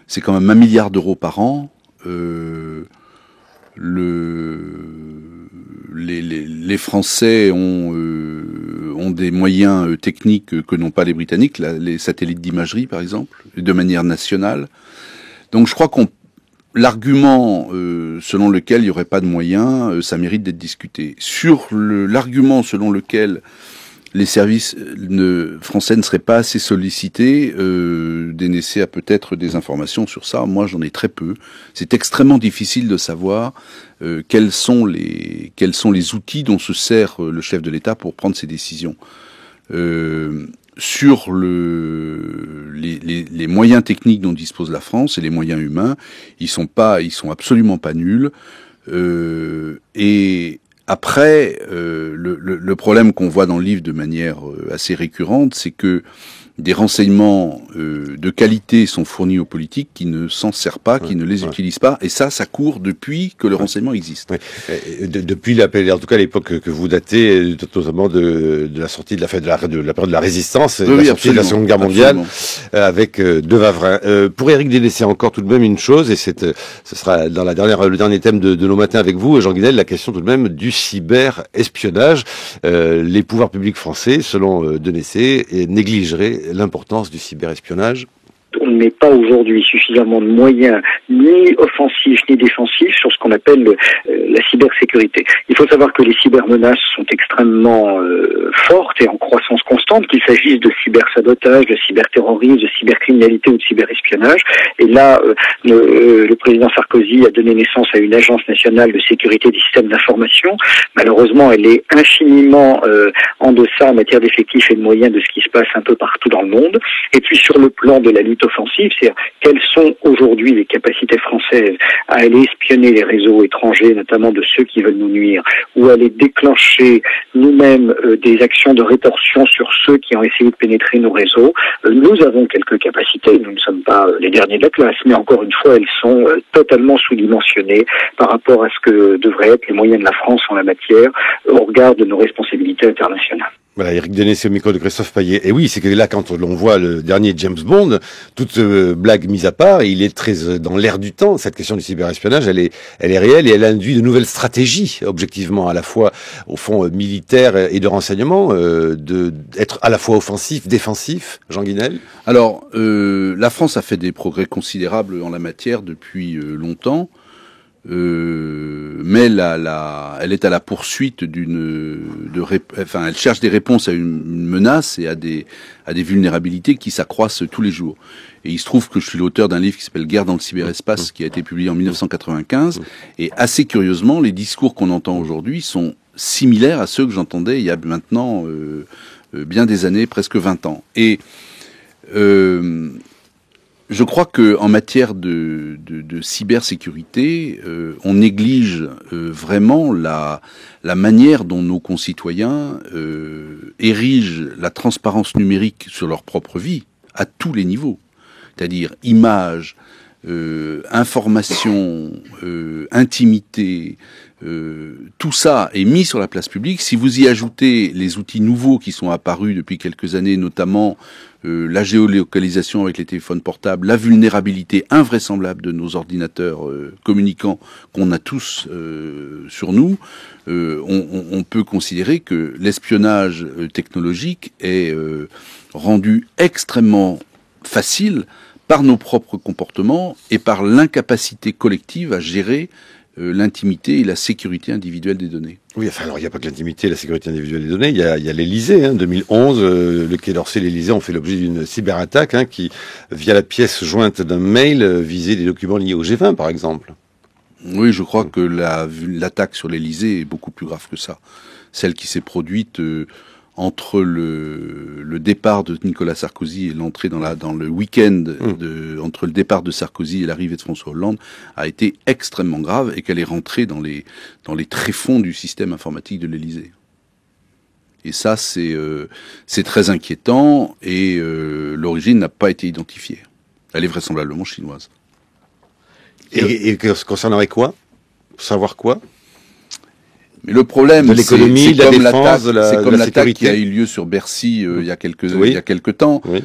C'est quand même 1 milliard d'euros par an. Les Français ont des moyens techniques que n'ont pas les Britanniques, les satellites d'imagerie par exemple, de manière nationale. Donc je crois l'argument selon lequel il n'y aurait pas de moyens, ça mérite d'être discuté. Sur l'argument selon lequel les services français ne seraient pas assez sollicités, Denessé a peut-être des informations sur ça. Moi, j'en ai très peu. C'est extrêmement difficile de savoir quels sont les outils dont se sert le chef de l'État pour prendre ses décisions. Sur les moyens techniques dont dispose la France et les moyens humains, ils sont absolument pas nuls. Et après, le problème qu'on voit dans le livre de manière assez récurrente, c'est que des renseignements de qualité sont fournis aux politiques qui ne s'en servent pas, qui ne les utilisent pas, et ça court depuis que le renseignement existe. Depuis en tout cas l'époque que vous datez, notamment de la sortie de la période de la Résistance, de la sortie de la Seconde Guerre mondiale, avec De Wavrin. Pour Éric Denessé, encore tout de même une chose, et ce sera dans le dernier thème de nos matins avec vous, Jean Guinel, la question tout de même du cyber-espionnage. Les pouvoirs publics français, selon Denessé, négligeraient l'importance du cyberespionnage. On ne met pas aujourd'hui suffisamment de moyens, ni offensifs ni défensifs, sur ce qu'on appelle la cybersécurité. Il faut savoir que les cybermenaces sont extrêmement fortes et en croissance constante, qu'il s'agisse de cybersabotage, de cyberterrorisme, de cybercriminalité ou de cyberespionnage. Et là, le président Sarkozy a donné naissance à une agence nationale de sécurité des systèmes d'information. Malheureusement, elle est infiniment en deçà en matière d'effectifs et de moyens de ce qui se passe un peu partout dans le monde. Et puis sur le plan de la lutte offensive, c'est-à-dire quelles sont aujourd'hui les capacités françaises à aller espionner les réseaux étrangers, notamment de ceux qui veulent nous nuire, ou à aller déclencher nous-mêmes des actions de rétorsion sur ceux qui ont essayé de pénétrer nos réseaux. Nous avons quelques capacités, nous ne sommes pas les derniers de la classe, mais encore une fois, elles sont totalement sous-dimensionnées par rapport à ce que devraient être les moyens de la France en la matière au regard de nos responsabilités internationales. Voilà, Eric Denessé au micro de Christophe Payet. Et oui, c'est que là, quand l'on voit le dernier James Bond, toute blague mise à part, il est très dans l'air du temps. Cette question du cyberespionnage, elle est réelle et elle induit de nouvelles stratégies, objectivement, à la fois, au fond, militaire et de renseignement, d'être à la fois offensif, défensif. Jean Guinel. Alors, la France a fait des progrès considérables en la matière depuis longtemps. Mais elle est à la poursuite elle cherche des réponses à une menace et à des vulnérabilités qui s'accroissent tous les jours. Et il se trouve que je suis l'auteur d'un livre qui s'appelle Guerre dans le cyberespace, qui a été publié en 1995. Et assez curieusement, les discours qu'on entend aujourd'hui sont similaires à ceux que j'entendais il y a maintenant bien des années, presque 20 ans. Et je crois que en matière de cybersécurité, on néglige vraiment la manière dont nos concitoyens érigent la transparence numérique sur leur propre vie à tous les niveaux, c'est-à-dire images, information, intimité. Tout ça est mis sur la place publique. Si vous y ajoutez les outils nouveaux qui sont apparus depuis quelques années, notamment la géolocalisation avec les téléphones portables, la vulnérabilité invraisemblable de nos ordinateurs communicants qu'on a tous sur nous, on peut considérer que l'espionnage technologique est rendu extrêmement facile par nos propres comportements et par l'incapacité collective à gérer l'intimité et la sécurité individuelle des données. Oui, enfin, alors il n'y a pas que l'intimité et la sécurité individuelle des données, il y a l'Élysée, 2011, le Quai d'Orsay et l'Élysée ont fait l'objet d'une cyberattaque qui, via la pièce jointe d'un mail, visait des documents liés au G20, par exemple. Oui, je crois que l'attaque sur l'Élysée est beaucoup plus grave que ça. Celle qui s'est produite entre le départ de Nicolas Sarkozy et l'entrée dans le week-end entre le départ de Sarkozy et l'arrivée de François Hollande a été extrêmement grave et qu'elle est rentrée dans les tréfonds du système informatique de l'Élysée. Et ça, c'est très inquiétant et l'origine n'a pas été identifiée. Elle est vraisemblablement chinoise. Et concernerait quoi? Savoir quoi? Mais le problème, de l'économie, c'est de la comme défense, l'attaque, de la l'attaque qui a eu lieu sur Bercy il y a quelques temps. Oui.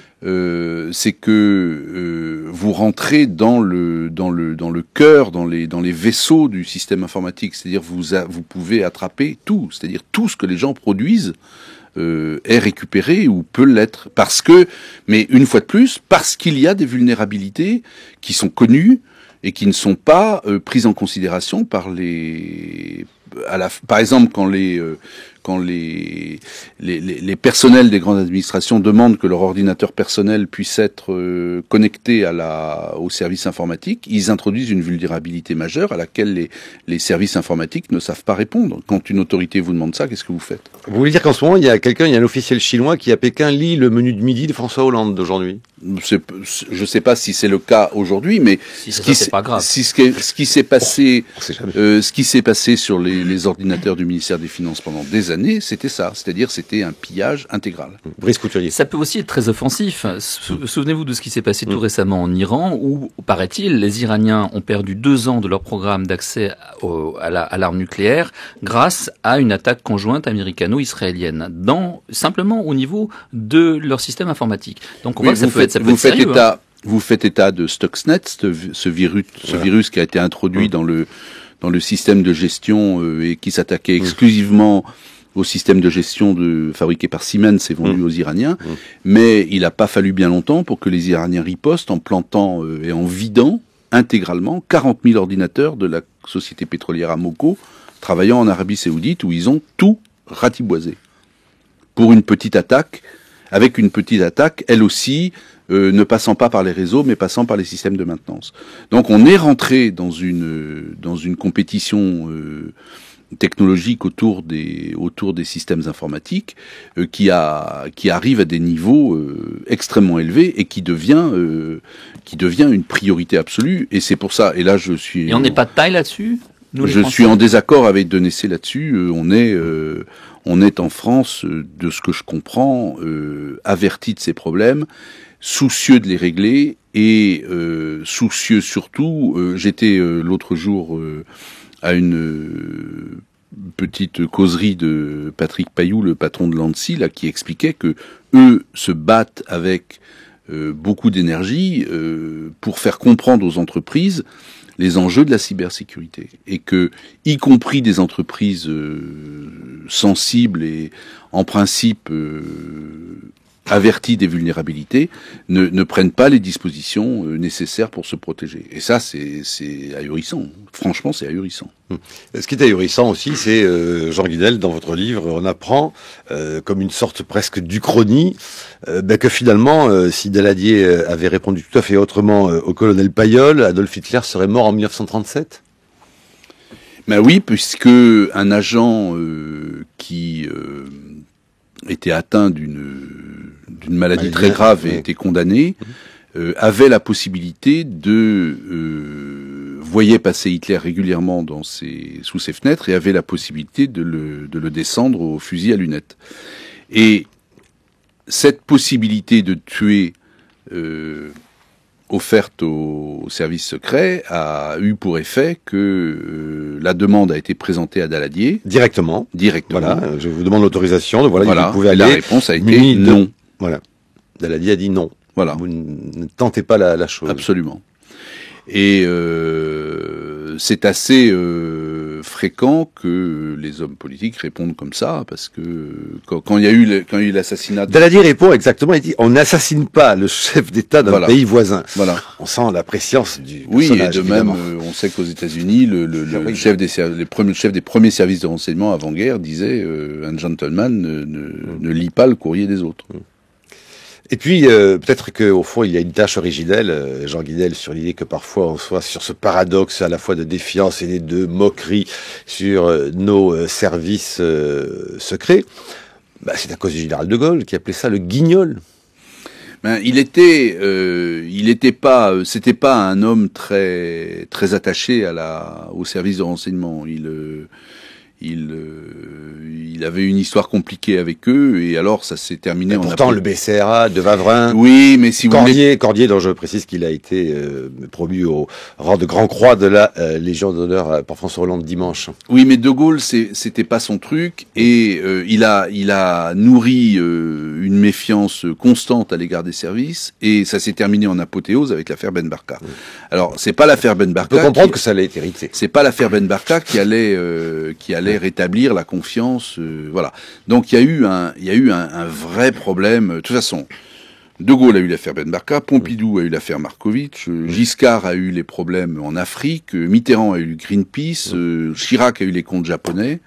C'est que vous rentrez dans le cœur, dans les vaisseaux du système informatique. C'est-à-dire vous pouvez attraper tout, c'est-à-dire tout ce que les gens produisent est récupéré ou peut l'être mais une fois de plus, parce qu'il y a des vulnérabilités qui sont connues et qui ne sont pas prises en considération par par exemple, quand les personnels des grandes administrations demandent que leur ordinateur personnel puisse être connecté au service informatique, ils introduisent une vulnérabilité majeure à laquelle les services informatiques ne savent pas répondre. Quand une autorité vous demande ça, qu'est-ce que vous faites? Vous voulez dire qu'en ce moment, il y a un officiel chinois qui à Pékin lit le menu de midi de François Hollande d'aujourd'hui? Je sais pas si c'est le cas aujourd'hui, mais c'est pas grave. Ce qui s'est passé sur les ordinateurs du ministère des Finances pendant des années, c'était ça, c'est-à-dire c'était un pillage intégral. Brice Couturier. Ça peut aussi être très offensif. Souvenez-vous de ce qui s'est passé tout récemment en Iran, où, paraît-il, les Iraniens ont perdu 2 ans de leur programme d'accès à l'arme nucléaire grâce à une attaque conjointe américano-israélienne, simplement au niveau de leur système informatique. Donc on voit que ça peut être sérieux. Vous faites état de Stuxnet, ce virus qui a été introduit dans le système de gestion et qui s'attaquait exclusivement au système de gestion fabriqué par Siemens et vendu aux Iraniens. Mais il n'a pas fallu bien longtemps pour que les Iraniens ripostent en plantant et en vidant intégralement 40 000 ordinateurs de la société pétrolière Amoco travaillant en Arabie Saoudite où ils ont tout ratiboisé. Pour une petite attaque, elle aussi, ne passant pas par les réseaux, mais passant par les systèmes de maintenance. Donc on est rentré dans une compétition technologique autour des systèmes informatiques qui arrive à des niveaux extrêmement élevés et qui devient une priorité absolue. Et c'est pour ça. Et là, Et on n'est pas de taille là-dessus? Je suis en désaccord avec Denessé là-dessus. On est en France, de ce que je comprends, averti de ces problèmes, soucieux de les régler et soucieux surtout. J'étais l'autre jour à une petite causerie de Patrick Payoux, le patron de l'ANSSI, là, qui expliquait que eux se battent avec beaucoup d'énergie pour faire comprendre aux entreprises les enjeux de la cybersécurité, et que, y compris des entreprises sensibles et en principe avertis des vulnérabilités, ne prennent pas les dispositions nécessaires pour se protéger. Et ça, c'est ahurissant. Franchement, c'est ahurissant. Ce qui est ahurissant aussi, c'est, Jean Guidel, dans votre livre, on apprend, comme une sorte presque d'uchronie, que finalement, si Daladier avait répondu tout à fait autrement au colonel Paillol, Adolf Hitler serait mort en 1937 ? Ben oui, puisque un agent qui était atteint d'une maladie très grave et était condamné, avait la possibilité voyait passer Hitler régulièrement sous ses fenêtres et avait la possibilité de le descendre au fusil à lunettes. Et cette possibilité de tuer offerte au service secret a eu pour effet que la demande a été présentée à Daladier. Directement. Voilà, je vous demande l'autorisation. Voilà. Vous pouvez aller. La réponse a été non. Voilà. Daladier a dit non. Voilà. Vous ne tentez pas la chose. Absolument. Et c'est assez fréquent que les hommes politiques répondent comme ça, parce que quand il y a eu l'assassinat... Daladier répond exactement, il dit « On n'assassine pas le chef d'État d'un pays voisin ». Voilà. On sent la préscience du personnage. Oui, et de évidemment. même, on sait qu'aux États-Unis, le chef des premiers services de renseignement avant-guerre disait un gentleman ne lit pas le courrier des autres. Et puis, peut-être qu'au fond, il y a une tâche originelle, Jean Guidel, sur l'idée que parfois on soit sur ce paradoxe à la fois de défiance et de moquerie sur nos services secrets. C'est à cause du général de Gaulle qui appelait ça le guignol. C'était pas un homme très très attaché au service de renseignement. Il avait une histoire compliquée avec eux, et alors ça s'est terminé. Pourtant, le BCRA de Wavrin. Oui, mais si Cordier, dont je précise qu'il a été promu au rang de Grand Croix de la Légion d'honneur par François Hollande dimanche. Oui, mais De Gaulle, c'était pas son truc, et il a nourri une méfiance constante à l'égard des services, et ça s'est terminé en apothéose avec l'affaire Ben Barka. Alors, c'est pas l'affaire Ben Barka. On peut comprendre que ça allait être hérité. C'est pas l'affaire Ben Barka qui allait rétablir la confiance, voilà. Donc il y a eu un vrai problème. De toute façon, De Gaulle a eu l'affaire Ben Barka, Pompidou a eu l'affaire Markovitch, Giscard a eu les problèmes en Afrique, Mitterrand a eu Greenpeace, Chirac a eu les comptes japonais.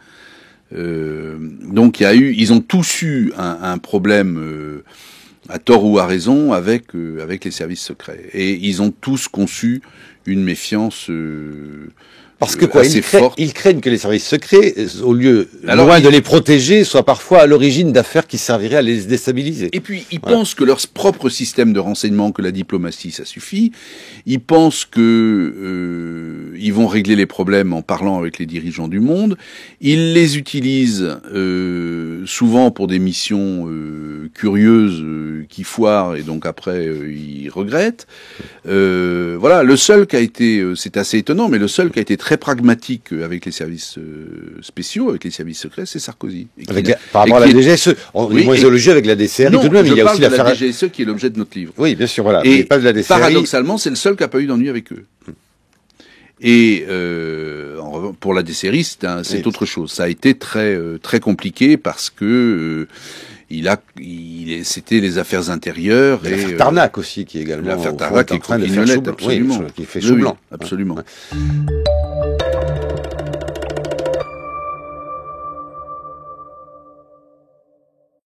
Donc ils ont tous eu un problème à tort ou à raison avec les services secrets, et ils ont tous conçu une méfiance. Parce que ils craignent que les services secrets, loin de les protéger, soient parfois à l'origine d'affaires qui serviraient à les déstabiliser. Et puis, ils pensent que leur propre système de renseignement, que la diplomatie, ça suffit. Ils pensent que ils vont régler les problèmes en parlant avec les dirigeants du monde. Ils les utilisent souvent pour des missions curieuses qui foirent, et donc après, ils regrettent. Voilà, le seul qui a été, c'est assez étonnant, mais le seul qui a été très pragmatique avec les services spéciaux, avec les services secrets, c'est Sarkozy. Par rapport à la DGSE, on est moins élogieux avec la DCRI. Non, tout de même, il y a aussi l'affaire de la DGSE qui est l'objet de notre livre. Oui, bien sûr, voilà. Et pas de la DCRI. Paradoxalement, c'est le seul qui n'a pas eu d'ennui avec eux. Et pour la DCRI, c'est autre chose. Ça a été très très compliqué parce que c'était les affaires intérieures. Et l'affaire Tarnac aussi, qui est également... L'affaire Tarnac qui fait chou blanc. Absolument. Absolument.